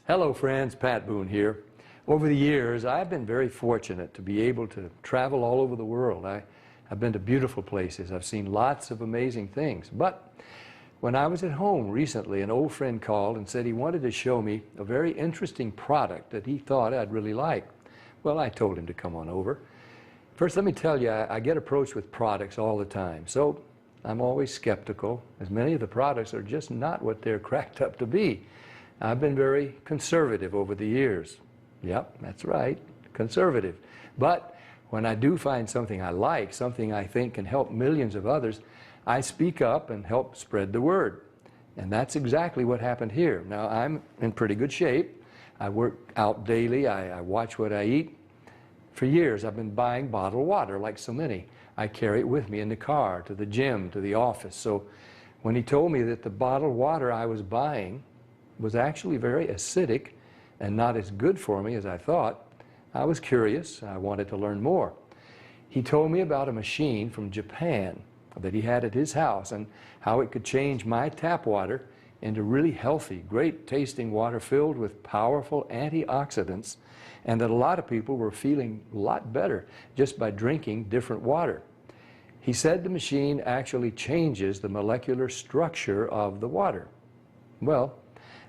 Hello friends, Pat Boone here. Over the years, I've been very fortunate to be able to travel all over the world. I've been to beautiful places. I've seen lots of amazing things. But when I was at home recently, an old friend called and said he wanted to show me a very interesting product that he thought I'd really like. Well, I told him to come on over. First, let me tell you, I get approached with products all the time. So I'm always skeptical, as many of the products are just not what they're cracked up to be. I've been very conservative over the years. Yep, that's right, conservative. But when I do find something I like, something I think can help millions of others, I speak up and help spread the word. And that's exactly what happened here. Now, I'm in pretty good shape. I work out daily. I watch what I eat. For years, I've been buying bottled water like so many. I carry it with me in the car, to the gym, to the office. So when he told me that the bottled water I was buying was actually very acidic and not as good for me as I thought, I was curious. I wanted to learn more. He told me about a machine from Japan that he had at his house and how it could change my tap water into really healthy, great tasting water filled with powerful antioxidants, and that a lot of people were feeling a lot better just by drinking different water. He said the machine actually changes the molecular structure of the water. Well,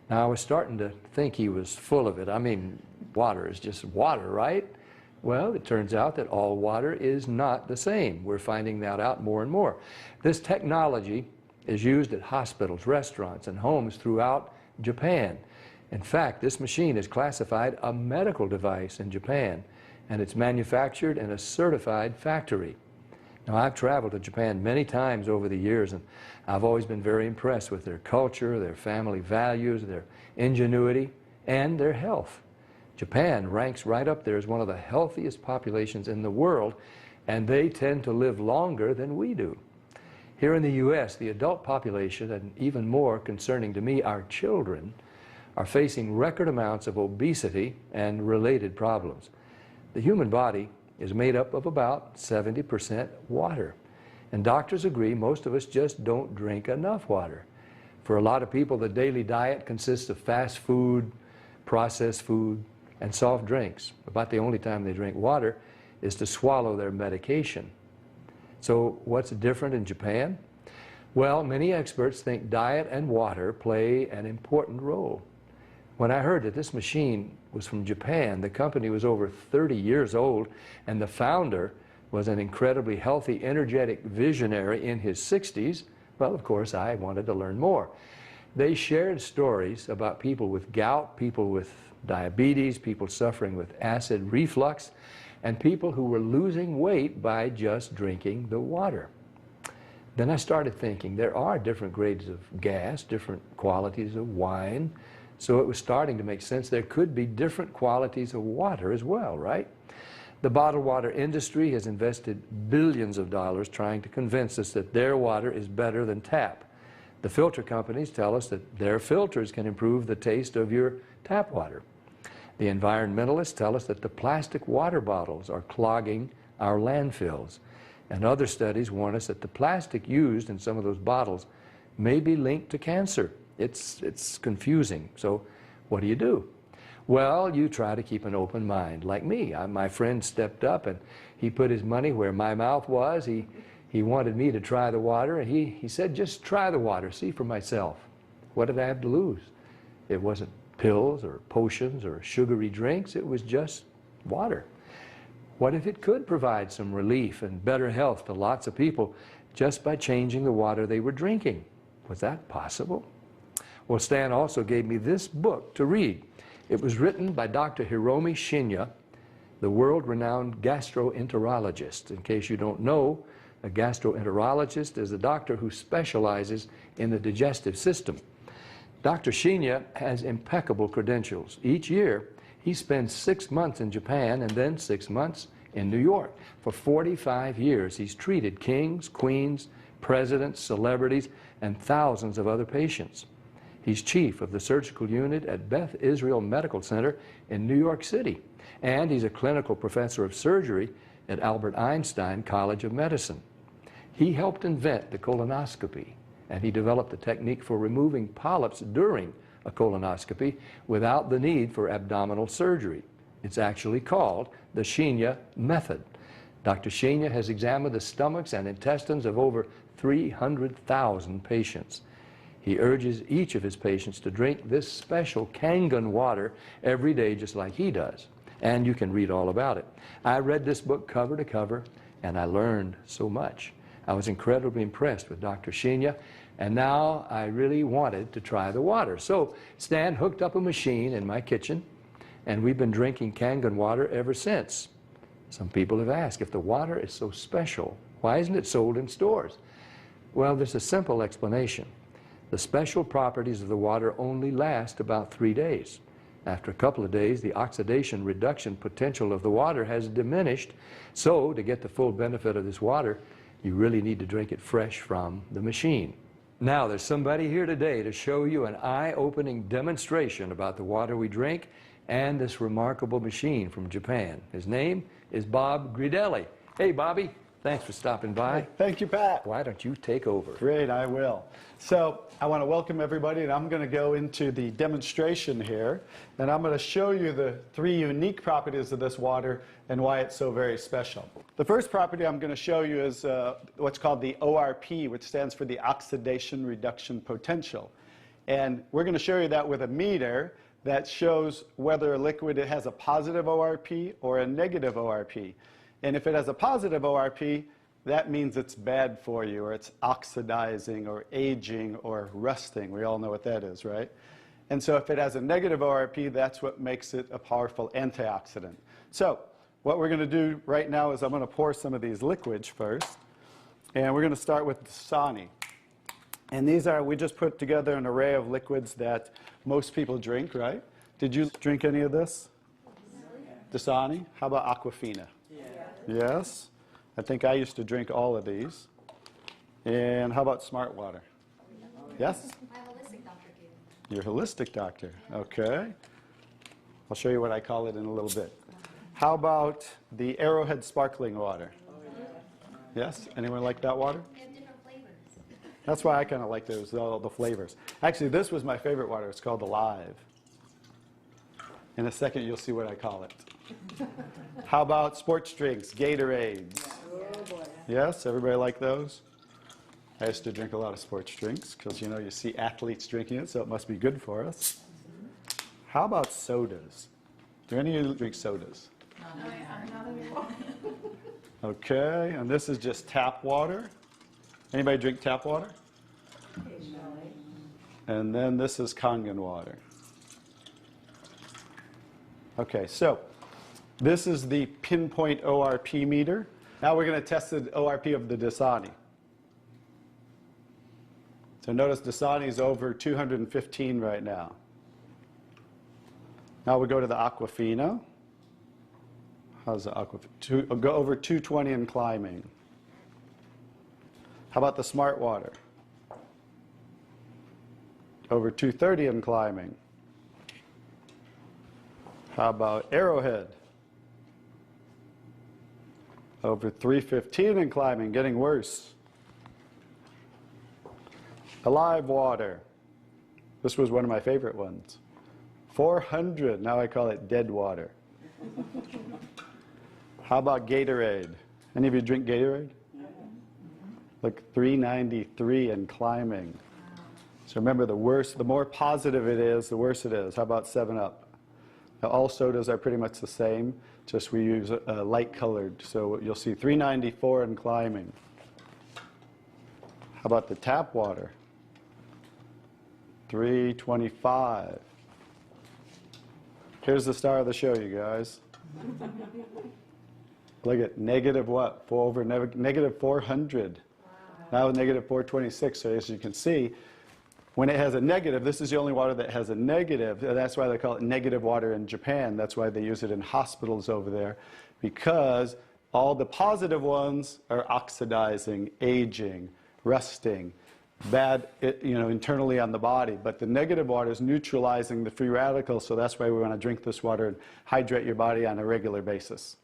now I was starting to think he was full of it. I mean, water is just water, right? Well, it turns out that all water is not the same. We're finding that out more and more. This technology is used at hospitals, restaurants, and homes throughout Japan. In fact, this machine is classified a medical device in Japan, and it's manufactured in a certified factory. Now, I've traveled to Japan many times over the years, and I've always been very impressed with their culture, their family values, their ingenuity, and their health. Japan ranks right up there as one of the healthiest populations in the world, and they tend to live longer than we do. Here in the U.S., the adult population, and even more concerning to me, our children, are facing record amounts of obesity and related problems. The human body is made up of about 70% water. And doctors agree most of us just don't drink enough water. For a lot of people, the daily diet consists of fast food, processed food, and soft drinks. About the only time they drink water is to swallow their medication. So what's different in Japan? Well, many experts think diet and water play an important role. When I heard that this machine was from Japan, the company was over 30 years old, and the founder was an incredibly healthy, energetic visionary in his 60s, well, of course, I wanted to learn more. They shared stories about people with gout, people with diabetes, people suffering with acid reflux, and people who were losing weight by just drinking the water. Then I started thinking there are different grades of gas, different qualities of wine, so it was starting to make sense there could be different qualities of water as well, right? The bottled water industry has invested billions of dollars trying to convince us that their water is better than tap. The filter companies tell us that their filters can improve the taste of your tap water. The environmentalists tell us that the plastic water bottles are clogging our landfills. And other studies warn us that the plastic used in some of those bottles may be linked to cancer. It's confusing. So what do? Well, you try to keep an open mind, like me. My friend stepped up and he put his money where my mouth was. He wanted me to try the water, and he said, just try the water, see for myself. What did I have to lose? It wasn't pills or potions or sugary drinks. It was just water. What if it could provide some relief and better health to lots of people just by changing the water they were drinking? Was that possible? Well, Stan also gave me this book to read. It was written by Dr. Hiromi Shinya, the world-renowned gastroenterologist. In case you don't know, a gastroenterologist is a doctor who specializes in the digestive system. Dr. Shinya has impeccable credentials. Each year, he spends 6 months in Japan and then 6 months in New York. For 45 years, he's treated kings, queens, presidents, celebrities, and thousands of other patients. He's chief of the surgical unit at Beth Israel Medical Center in New York City, and he's a clinical professor of surgery at Albert Einstein College of Medicine. He helped invent the colonoscopy, and he developed the technique for removing polyps during a colonoscopy without the need for abdominal surgery. It's actually called the Shenia method. Dr. Shenia has examined the stomachs and intestines of over 300,000 patients. He urges each of his patients to drink this special Kangen water every day just like he does. And you can read all about it. I read this book cover to cover, and I learned so much. I was incredibly impressed with Dr. Shenia, and now I really wanted to try the water. So Stan hooked up a machine in my kitchen, and we've been drinking Kangen water ever since. Some people have asked, if the water is so special, why isn't it sold in stores? Well, there's a simple explanation. The special properties of the water only last about 3 days. After a couple of days, the oxidation reduction potential of the water has diminished. So, to get the full benefit of this water, you really need to drink it fresh from the machine. Now, there's somebody here today to show you an eye-opening demonstration about the water we drink and this remarkable machine from Japan. His name is Bob Gridelli. Hey, Bobby. Thanks for stopping by. Thank you, Pat. Why don't you take over? Great, I will. So I want to welcome everybody, and I'm going to go into the demonstration here, and I'm going to show you the 3 unique properties of this water and why it's so very special. The first property I'm going to show you is what's called the ORP, which stands for the oxidation reduction potential. And we're going to show you that with a meter that shows whether a liquid has a positive ORP or a negative ORP. And if it has a positive ORP, that means it's bad for you, or it's oxidizing, or aging, or rusting. We all know what that is, right? And so if it has a negative ORP, that's what makes it a powerful antioxidant. So what we're going to do right now is I'm going to pour some of these liquids first. And we're going to start with Dasani. And these are, we just put together an array of liquids that most people drink, right? Did you drink any of this? Dasani? How about Aquafina? Yes. I think I used to drink all of these. And how about Smart Water? Yes? My holistic doctor gave me. Your holistic doctor. Okay. I'll show you what I call it in a little bit. How about the Arrowhead sparkling water? Yes? Anyone like that water? They have different flavors. That's why I kind of like those, all the flavors. Actually, this was my favorite water. It's called Alive. In a second, you'll see what I call it. How about sports drinks, Gatorades? Yes, everybody like those? I used to drink a lot of sports drinks because, you know, you see athletes drinking it, so it must be good for us. How about sodas? Do any of you drink sodas? Okay, and this is just tap water. Anybody drink tap water? Occasionally. And then this is Kangen water. Okay, so this is the pinpoint ORP meter. Now we're going to test the ORP of the Dasani. So notice Dasani is over 215 right now. Now we go to the Aquafina. How's the Aquafina? Go over 220 and climbing. How about the Smart Water? Over 230 and climbing. How about Arrowhead? Over 315 and climbing, getting worse. Alive Water. This was one of my favorite ones. 400, now I call it dead water. How about Gatorade? Any of you drink Gatorade? Look, 393 and climbing. So remember, the more positive it is, the worse it is. How about 7-Up? Now, all sodas are pretty much the same, just we use light colored. So you'll see 394 and climbing. How about the tap water? 325. Here's the star of the show, you guys. Look at negative what? Negative 400. Wow. Now negative 426. So as you can see, when it has a negative, this is the only water that has a negative. That's why they call it negative water in Japan. That's why they use it in hospitals over there, because all the positive ones are oxidizing, aging, rusting, bad, internally on the body. But the negative water is neutralizing the free radicals, so that's why we want to drink this water and hydrate your body on a regular basis.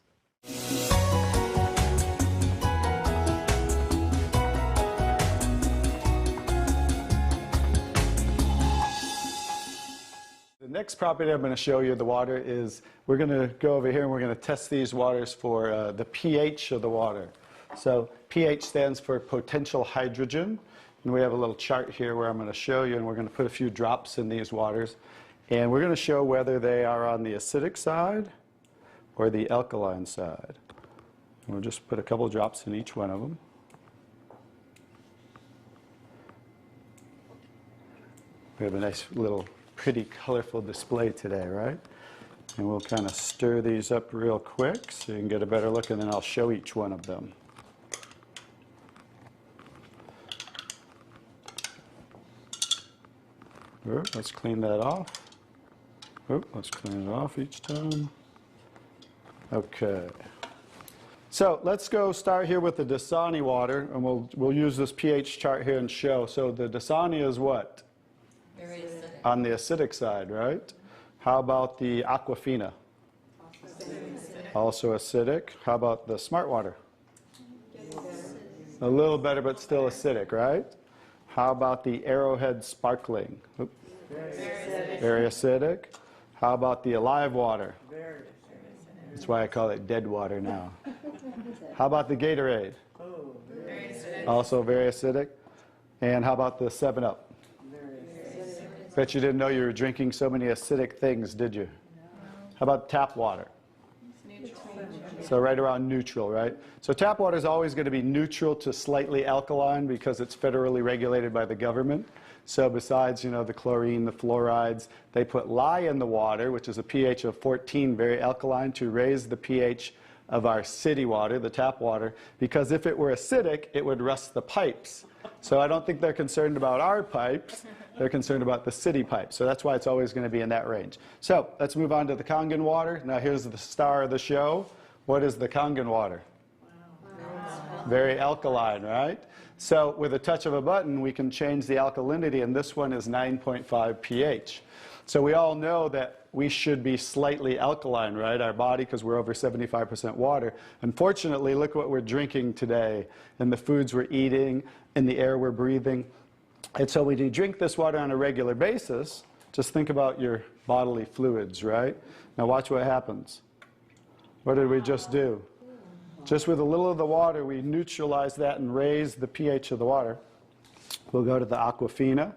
next property I'm going to show you the water is, we're going to go over here and we're going to test these waters for the pH of the water. So pH stands for potential hydrogen. And we have a little chart here where I'm going to show you, and we're going to put a few drops in these waters. And we're going to show whether they are on the acidic side or the alkaline side. And we'll just put a couple drops in each one of them. We have a nice little pretty colorful display today, right? And we'll kind of stir these up real quick so you can get a better look, and then I'll show each one of them. Let's clean that off. Let's clean it off each time. Okay. So let's go start here with the Dasani water, and we'll use this pH chart here and show. So the Dasani is what? Very acidic. On the acidic side, right? How about the Aquafina? Also acidic. How about the Smart Water? A little better, but still acidic, right? How about the Arrowhead Sparkling? Very acidic. How about the Alive Water? That's why I call it dead water now. How about the Gatorade? Also very acidic. And how about the 7-Up? Bet you didn't know you were drinking so many acidic things, did you? How about tap water? So right around neutral, right? So tap water is always going to be neutral to slightly alkaline because it's federally regulated by the government. So besides, you know, the chlorine, the fluorides, they put lye in the water, which is a pH of 14, very alkaline, to raise the pH of our city water, the tap water, because if it were acidic, it would rust the pipes. So I don't think they're concerned about our pipes. They're concerned about the city pipes. So that's why it's always going to be in that range. So let's move on to the Kangen water. Now here's the star of the show. What is the Kangen water? Very alkaline, right? So with a touch of a button, we can change the alkalinity, and this one is 9.5 pH. So we all know that we should be slightly alkaline, right? Our body, because we're over 75% water. Unfortunately, look what we're drinking today, and the foods we're eating, and the air we're breathing. And so when you drink this water on a regular basis, just think about your bodily fluids, right? Now watch what happens. What did we just do? Just with a little of the water, we neutralize that and raise the pH of the water. We'll go to the Aquafina.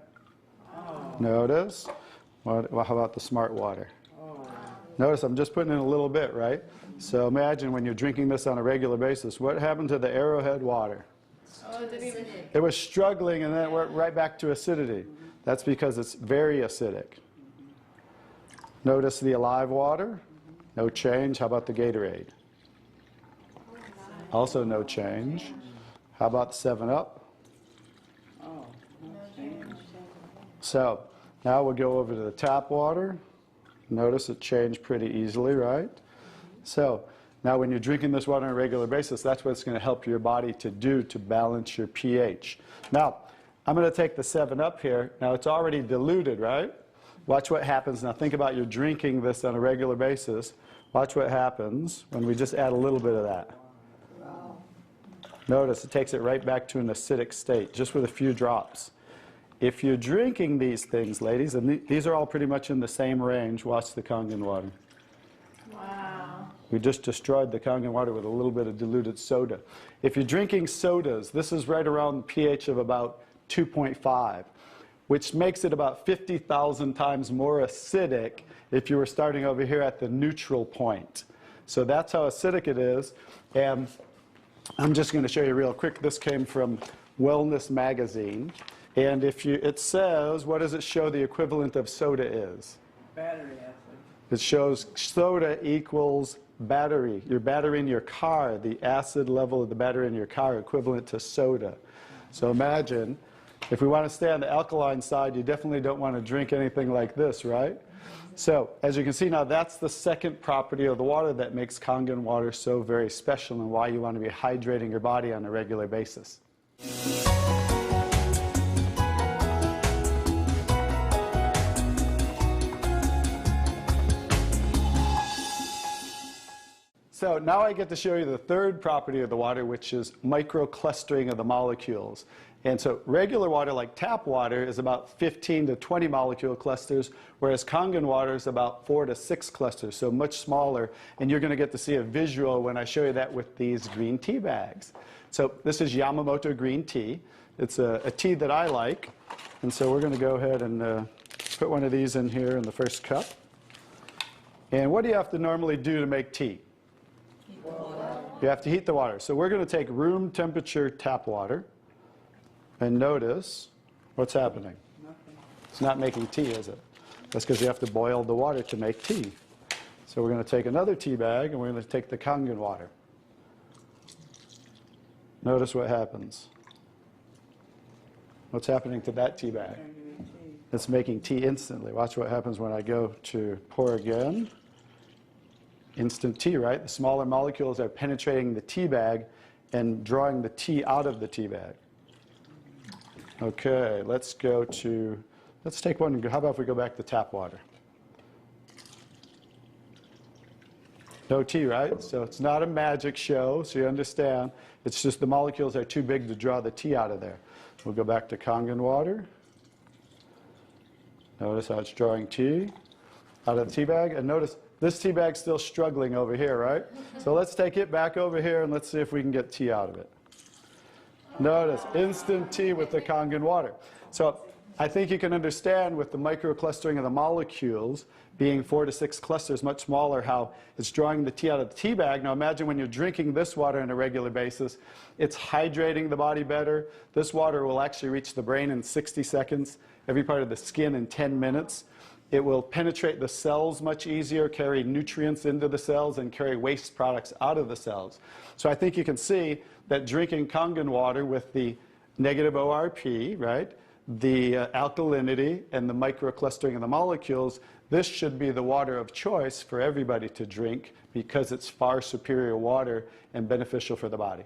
Notice. How about the Smart Water? Notice I'm just putting in a little bit, right? So imagine when you're drinking this on a regular basis, what happened to the Arrowhead water? It was struggling, and then it went right back to acidity. That's because it's very acidic. Notice the Alive water. No change. How about the Gatorade? Also no change. How about the 7-Up? So now we'll go over to the tap water. Notice it changed pretty easily, right? So now when you're drinking this water on a regular basis, that's what it's going to help your body to do to balance your pH. Now, I'm going to take the 7-Up here. Now it's already diluted, right? Watch what happens. Now think about you're drinking this on a regular basis. Watch what happens when we just add a little bit of that. Notice it takes it right back to an acidic state, just with a few drops. If you're drinking these things, ladies, and these are all pretty much in the same range, watch the Kangen water. Wow. We just destroyed the Kangen water with a little bit of diluted soda. If you're drinking sodas, this is right around pH of about 2.5, which makes it about 50,000 times more acidic if you were starting over here at the neutral point. So that's how acidic it is. And I'm just going to show you real quick. This came from Wellness Magazine. And it says, what does it show the equivalent of soda is? Battery acid. It shows soda equals battery. Your battery in your car, the acid level of the battery in your car equivalent to soda. So imagine, if we want to stay on the alkaline side, you definitely don't want to drink anything like this, right? So as you can see now, that's the second property of the water that makes Kangen water so very special and why you want to be hydrating your body on a regular basis. So now I get to show you the third property of the water, which is microclustering of the molecules. And so regular water, like tap water, is about 15 to 20 molecule clusters, whereas Kangen water is about 4 to 6 clusters, so much smaller. And you're going to get to see a visual when I show you that with these green tea bags. So this is Yamamoto green tea. It's a tea that I like. And so we're going to go ahead and put one of these in here in the first cup. And what do you have to normally do to make tea? Heat the water. You have to heat the water. So we're going to take room temperature tap water. And notice what's happening. Nothing. It's not making tea, is it? That's because you have to boil the water to make tea. So we're going to take another tea bag and we're going to take the Kangen water. Notice what happens. What's happening to that tea bag? Turn it into tea. It's making tea instantly. Watch what happens when I go to pour again. Instant tea, right? The smaller molecules are penetrating the tea bag and drawing the tea out of the tea bag. Okay, let's take one. How about if we go back to tap water? No tea, right? So it's not a magic show, so you understand. It's just the molecules are too big to draw the tea out of there. We'll go back to Kangen water. Notice how it's drawing tea out of the tea bag. And notice this tea bag's still struggling over here, right? So let's take it back over here and let's see if we can get tea out of it. Notice, instant tea with the Kangen water. So I think you can understand with the microclustering of the molecules being 4 to 6 clusters, much smaller, how it's drawing the tea out of the tea bag. Now imagine when you're drinking this water on a regular basis, it's hydrating the body better. This water will actually reach the brain in 60 seconds, every part of the skin in 10 minutes. It will penetrate the cells much easier, carry nutrients into the cells, and carry waste products out of the cells. So I think you can see that drinking Kangen water with the negative ORP, right, the alkalinity and the microclustering of the molecules, this should be the water of choice for everybody to drink because it's far superior water and beneficial for the body.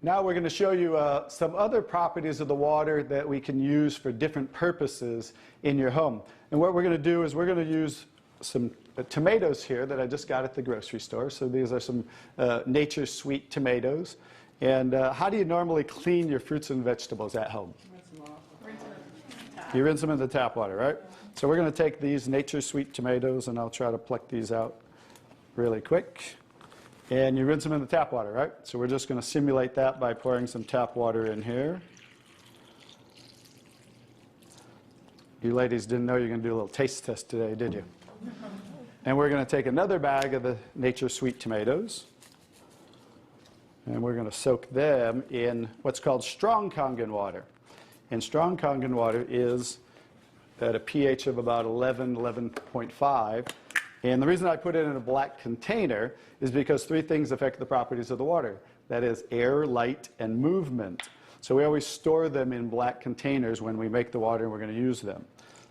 Now we're going to show you some other properties of the water that we can use for different purposes in your home. And what we're going to do is we're going to use some tomatoes here that I just got at the grocery store. So these are some Nature's Sweet tomatoes. And how do you normally clean your fruits and vegetables at home? You rinse them in the tap water, right? So we're going to take these Nature's Sweet tomatoes, and I'll try to pluck these out really quick. And you rinse them in the tap water, right? So we're just going to simulate that by pouring some tap water in here. You ladies didn't know you were going to do a little taste test today, did you? And we're going to take another bag of the Nature's Sweet tomatoes. And we're going to soak them in what's called strong Kangen water. And strong Kangen water is at a pH of about 11, 11.5. And the reason I put it in a black container is because 3 things affect the properties of the water. That is air, light, and movement. So we always store them in black containers when we make the water and we're going to use them.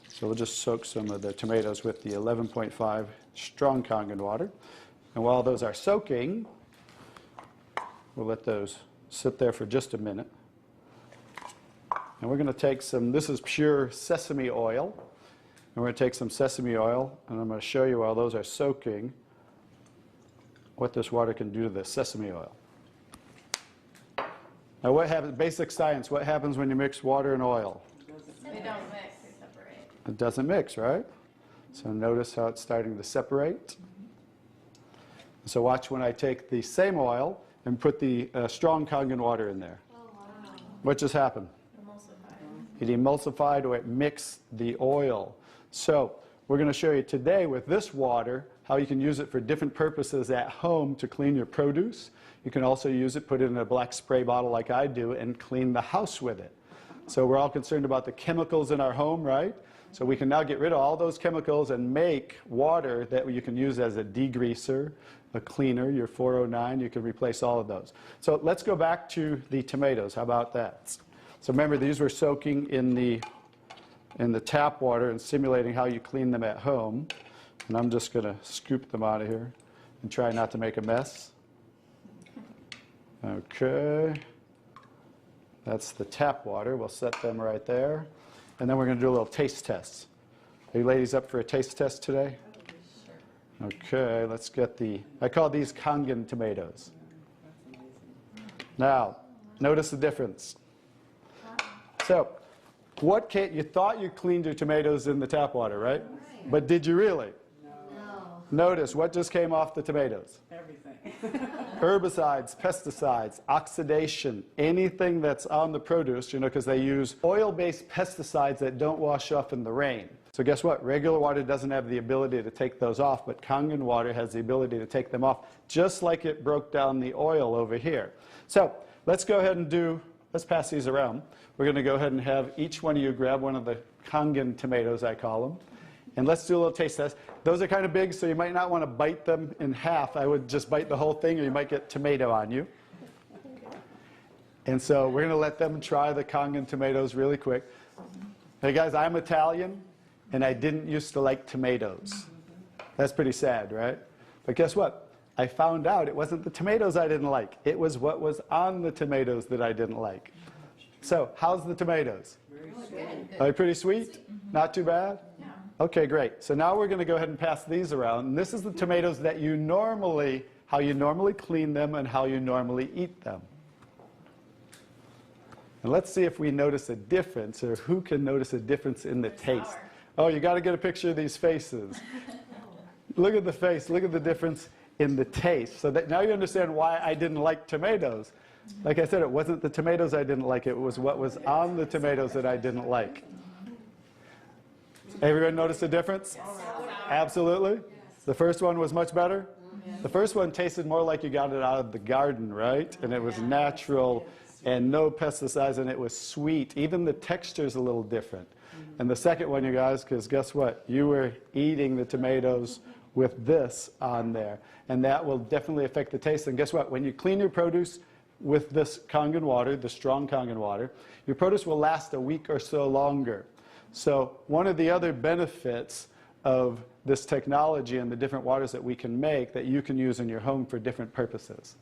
So we'll just soak some of the tomatoes with the 11.5 strong Kangen water. And while those are soaking, we'll let those sit there for just a minute. And we're going to take some, this is pure sesame oil. And we're going to take some sesame oil, and I'm going to show you while those are soaking what this water can do to the sesame oil. Now what happens, basic science, what happens when you mix water and oil? They don't mix, they separate. It doesn't mix, right? So notice how it's starting to separate. So watch when I take the same oil and put the strong Kangen water in there. Oh, wow. What just happened? Emulsified. It emulsified or it mixed the oil. So we're going to show you today with this water how you can use it for different purposes at home to clean your produce. You can also use it, put it in a black spray bottle like I do, and clean the house with it. So we're all concerned about the chemicals in our home, right? So we can now get rid of all those chemicals and make water that you can use as a degreaser, a cleaner, your 409. You can replace all of those. So let's go back to the tomatoes. How about that? So remember, these were soaking in the tap water and simulating how you clean them at home. And I'm just going to scoop them out of here and try not to make a mess. Okay. That's the tap water. We'll set them right there. And then we're going to do a little taste test. Are you ladies up for a taste test today? Okay, let's get I call these Kangen tomatoes. Now, notice the difference. So, you thought you cleaned your tomatoes in the tap water, right? But did you really? No. Notice what just came off the tomatoes. Everything. Herbicides, pesticides, oxidation, anything that's on the produce, because they use oil-based pesticides that don't wash off in the rain. So guess what? Regular water doesn't have the ability to take those off, but Kangen water has the ability to take them off, just like it broke down the oil over here. So let's go ahead and let's pass these around. We're going to go ahead and have each one of you grab one of the Kangen tomatoes, I call them. And let's do a little taste test. Those are kind of big, so you might not want to bite them in half. I would just bite the whole thing, or you might get tomato on you. And so we're going to let them try the Kangen tomatoes really quick. Hey guys, I'm Italian, and I didn't used to like tomatoes. That's pretty sad, right? But guess what? I found out it wasn't the tomatoes I didn't like. It was what was on the tomatoes that I didn't like. So, how's the tomatoes? Are they pretty sweet? Not too bad? Okay, great. So now we're going to go ahead and pass these around. And this is the tomatoes that how you normally clean them and how you normally eat them. And let's see if we notice a difference, or who can notice a difference in the taste. Oh, you got to get a picture of these faces. Look at the face. Look at the difference in the taste. So that now you understand why I didn't like tomatoes. Like I said, it wasn't the tomatoes I didn't like. It was what was on the tomatoes that I didn't like. Everyone notice the difference? Yes. Absolutely? Yes. The first one was much better? Yes. The first one tasted more like you got it out of the garden, right? And it was natural and no pesticides, and it was sweet. Even the texture's a little different. And the second one, you guys, because guess what? You were eating the tomatoes with this on there. And that will definitely affect the taste. And guess what? When you clean your produce with this Kangen water, the strong Kangen water, your produce will last a week or so longer. So one of the other benefits of this technology and the different waters that we can make that you can use in your home for different purposes.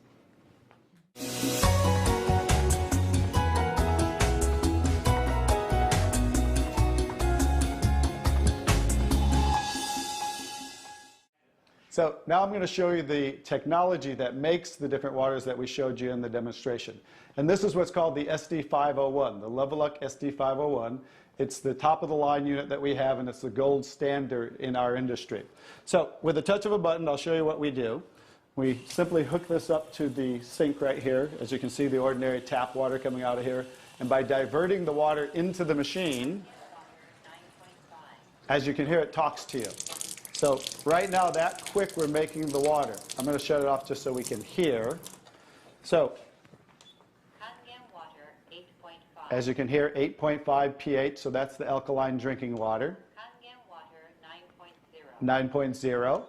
So now I'm going to show you the technology that makes the different waters that we showed you in the demonstration. And this is what's called the SD501, the Leveluk SD501. It's the top of the line unit that we have, and it's the gold standard in our industry. So with the touch of a button, I'll show you what we do. We simply hook this up to the sink right here. As you can see, the ordinary tap water coming out of here. And by diverting the water into the machine, as you can hear, it talks to you. So right now, that quick, we're making the water. I'm going to shut it off just so we can hear. So as you can hear, 8.5 pH, so that's the alkaline drinking water. Kangen water 9.0. 9.0. Kangen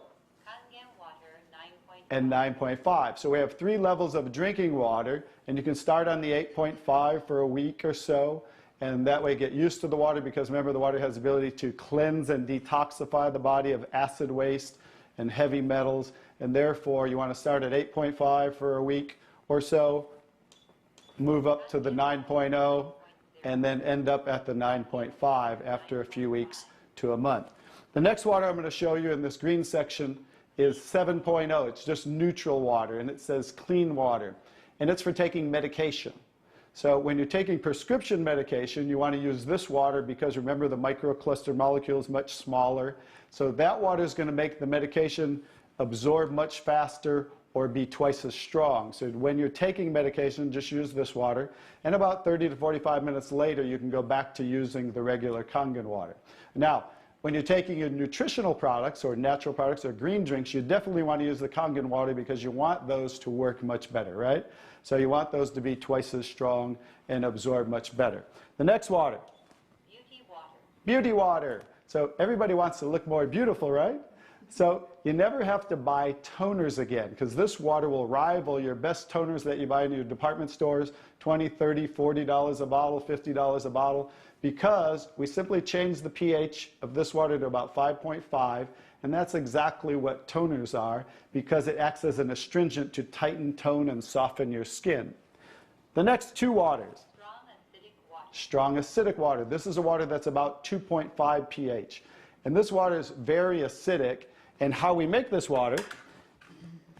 water 9.5. And 9.5. So we have 3 levels of drinking water, and you can start on the 8.5 for a week or so, and that way get used to the water, because remember, the water has the ability to cleanse and detoxify the body of acid waste and heavy metals, and therefore you want to start at 8.5 for a week or so, move up to the 9.0, and then end up at the 9.5 after a few weeks to a month. The next water I'm going to show you in this green section is 7.0. It's just neutral water, and it says clean water. And it's for taking medication. So when you're taking prescription medication, you want to use this water because remember, the microcluster molecule is much smaller. So that water is going to make the medication absorb much faster or be twice as strong. So when you're taking medication, just use this water. And about 30 to 45 minutes later, you can go back to using the regular Kangen water. Now, when you're taking your nutritional products or natural products or green drinks, you definitely want to use the Kangen water because you want those to work much better, right? So you want those to be twice as strong and absorb much better. The next water. Beauty water. Beauty water. So everybody wants to look more beautiful, right? So you never have to buy toners again, because this water will rival your best toners that you buy in your department stores, $20, $30, $40 a bottle, $50 a bottle, because we simply change the pH of this water to about 5.5, and that's exactly what toners are, because it acts as an astringent to tighten, tone, and soften your skin. The next 2 waters. Strong acidic water. Strong acidic water. This is a water that's about 2.5 pH. And this water is very acidic. And how we make this water,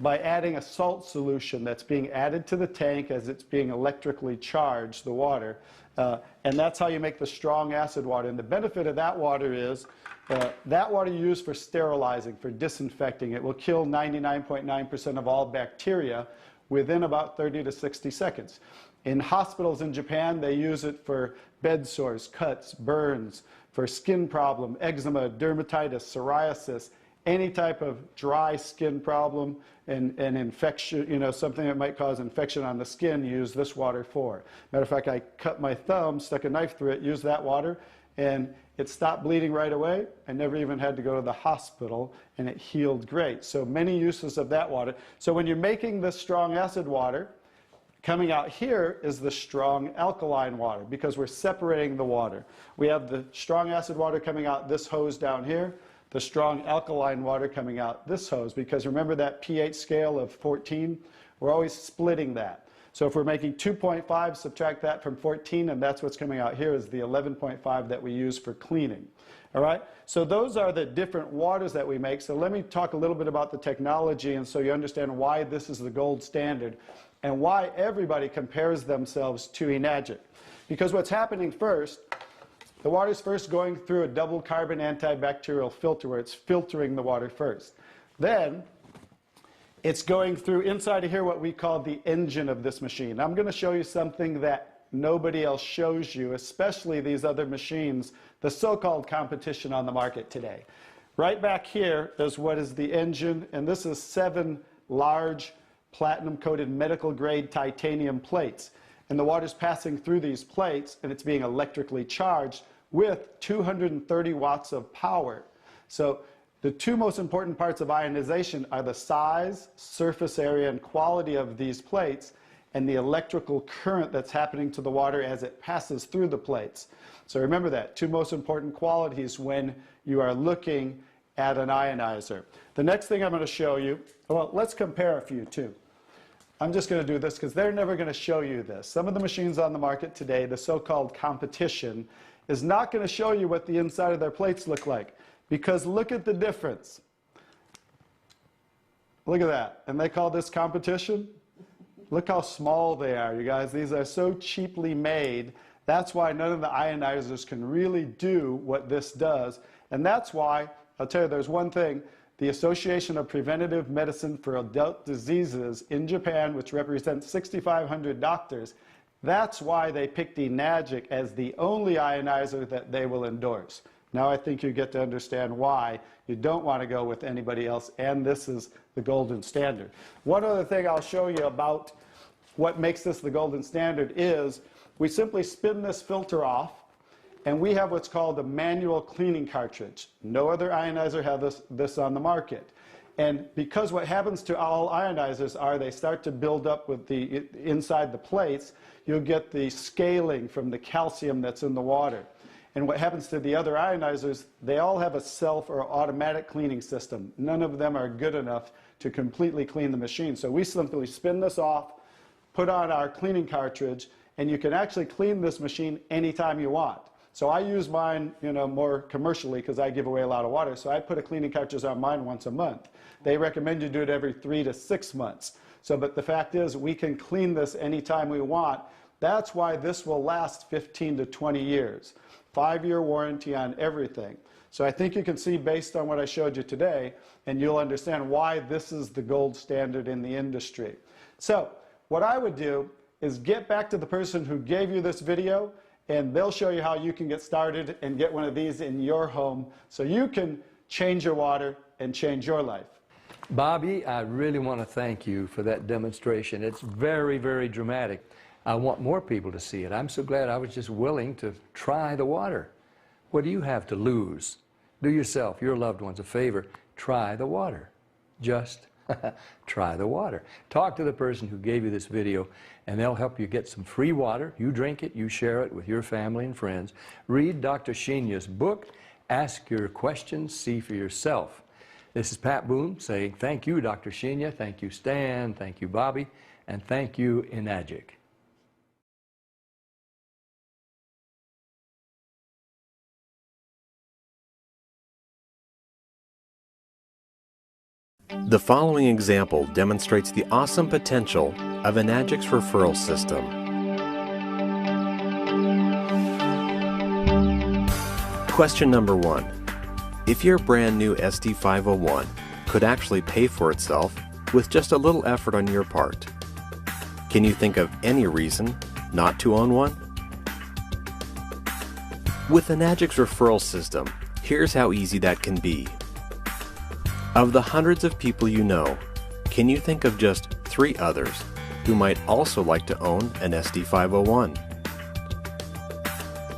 by adding a salt solution that's being added to the tank as it's being electrically charged, the water. And that's how you make the strong acid water. And the benefit of that water is that water you use for sterilizing, for disinfecting. It will kill 99.9% of all bacteria within about 30 to 60 seconds. In hospitals in Japan, they use it for bed sores, cuts, burns, for skin problem, eczema, dermatitis, psoriasis, any type of dry skin problem and infection, something that might cause infection on the skin, use this water for. Matter of fact, I cut my thumb, stuck a knife through it, used that water, and it stopped bleeding right away. I never even had to go to the hospital, and it healed great. So many uses of that water. So when you're making this strong acid water, coming out here is the strong alkaline water, because we're separating the water. We have the strong acid water coming out this hose down here, the strong alkaline water coming out this hose, because remember that pH scale of 14? We're always splitting that. So if we're making 2.5, subtract that from 14, and that's what's coming out here is the 11.5 that we use for cleaning. All right? So those are the different waters that we make. So let me talk a little bit about the technology, and so you understand why this is the gold standard and why everybody compares themselves to Enagic. Because what's happening first, the water's first going through a double carbon antibacterial filter where it's filtering the water first. Then it's going through inside of here what we call the engine of this machine. I'm going to show you something that nobody else shows you, especially these other machines, the so-called competition on the market today. Right back here is what is the engine, and this is 7 large platinum-coated medical-grade titanium plates. And the water's passing through these plates, and it's being electrically charged with 230 watts of power. So the two most important parts of ionization are the size, surface area, and quality of these plates, and the electrical current that's happening to the water as it passes through the plates. So remember that, two most important qualities when you are looking at an ionizer. The next thing I'm going to show you, well, let's compare a few too. I'm just going to do this because they're never going to show you this. Some of the machines on the market today, the so-called competition, is not going to show you what the inside of their plates look like. Because look at the difference. Look at that. And they call this competition? Look how small they are, you guys. These are so cheaply made. That's why none of the ionizers can really do what this does. And that's why, I'll tell you, there's one thing. The Association of Preventive Medicine for Adult Diseases in Japan, which represents 6,500 doctors, that's why they picked Enagic as the only ionizer that they will endorse. Now I think you get to understand why you don't want to go with anybody else, and this is the golden standard. One other thing I'll show you about what makes this the golden standard is we simply spin this filter off, and we have what's called a manual cleaning cartridge. No other ionizer has this on the market. And because what happens to all ionizers are they start to build up with the inside the plates, you'll get the scaling from the calcium that's in the water. And what happens to the other ionizers, they all have a self or automatic cleaning system. None of them are good enough to completely clean the machine. So we simply spin this off, put on our cleaning cartridge, and you can actually clean this machine anytime you want. So I use mine, more commercially because I give away a lot of water. So I put a cleaning cartridge on mine once a month. They recommend you do it every 3 to 6 months. So, but the fact is, we can clean this anytime we want. That's why this will last 15 to 20 years. 5-year warranty on everything. So I think you can see based on what I showed you today, and you'll understand why this is the gold standard in the industry. So what I would do is get back to the person who gave you this video, and they'll show you how you can get started and get one of these in your home so you can change your water and change your life. Bobby, I really want to thank you for that demonstration. It's very, very dramatic. I want more people to see it. I'm so glad I was just willing to try the water. What do you have to lose? Do yourself, your loved ones a favor. Try the water. Just try the water. Talk to the person who gave you this video, and they'll help you get some free water. You drink it, you share it with your family and friends. Read Dr. Shinyu's book. Ask your questions, see for yourself. This is Pat Boone saying thank you, Dr. Shinya. Thank you, Stan. Thank you, Bobby. And thank you, Enagic. The following example demonstrates the awesome potential of Enagic's referral system. Question number 1. If your brand new SD501 could actually pay for itself with just a little effort on your part, can you think of any reason not to own one? With Enagic's referral system, here's how easy that can be. Of the hundreds of people you know, can you think of just 3 others who might also like to own an SD501?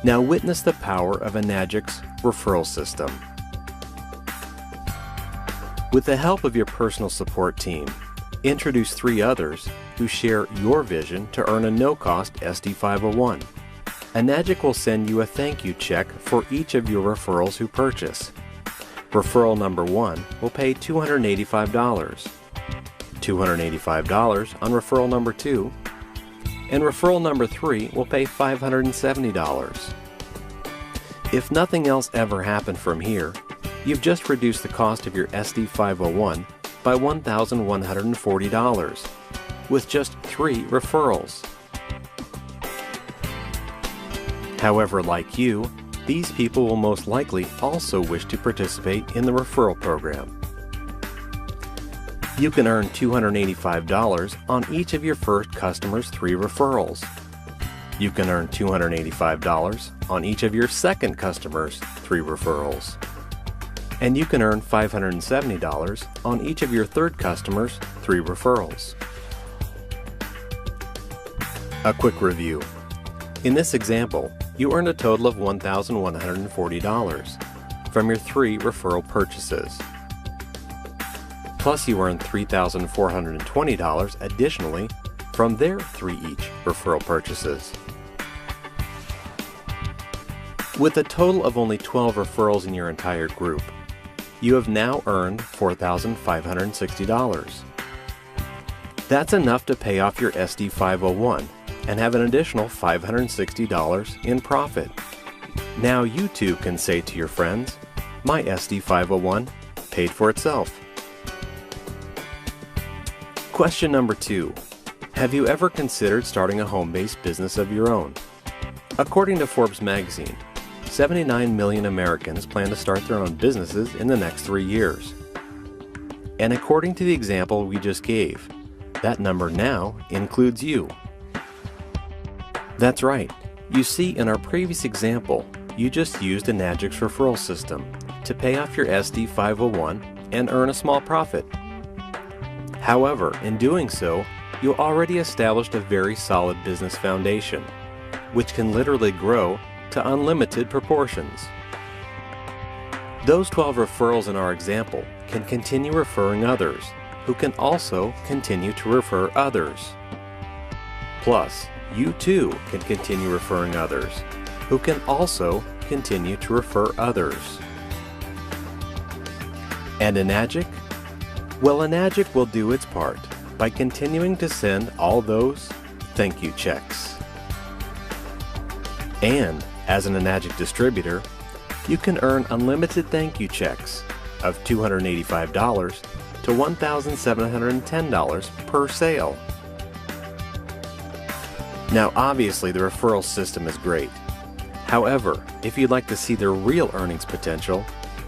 Now witness the power of Enagic's referral system. With the help of your personal support team, introduce 3 others who share your vision to earn a no-cost SD501. Enagic will send you a thank you check for each of your referrals who purchase. Referral number 1 will pay $285, $285 on referral number 2, and referral number 3 will pay $570. If nothing else ever happened from here, you've just reduced the cost of your SD501 by $1,140 with just 3 referrals. However, like you, these people will most likely also wish to participate in the referral program. You can earn $285 on each of your first customer's 3 referrals. You can earn $285 on each of your second customer's 3 referrals. And you can earn $570 on each of your third customer's 3 referrals. A quick review. In this example, you earned a total of $1,140 from your 3 referral purchases. Plus you earned $3,420 additionally from their 3 each referral purchases. With a total of only 12 referrals in your entire group, you have now earned $4,560. That's enough to pay off your SD501 and have an additional $560 in profit. Now you too can say to your friends, my SD501 paid for itself. Question number 2. Have you ever considered starting a home-based business of your own? According to Forbes magazine, 79 million Americans plan to start their own businesses in the next 3 years. And according to the example we just gave, that number now includes you. That's right. You see, in our previous example, you just used Enagic's referral system to pay off your SD501 and earn a small profit. However, in doing so, you already established a very solid business foundation, which can literally grow to unlimited proportions. Those 12 referrals in our example can continue referring others, who can also continue to refer others. Plus, you too can continue referring others, who can also continue to refer others. And Enagic? Well, Enagic will do its part by continuing to send all those thank you checks. And as an Enagic distributor, you can earn unlimited thank you checks of $285 to $1,710 per sale. Now obviously the referral system is great. However, if you'd like to see their real earnings potential,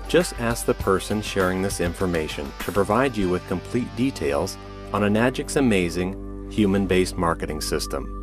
just ask the person sharing this information to provide you with complete details on Enagic's amazing human-based marketing system.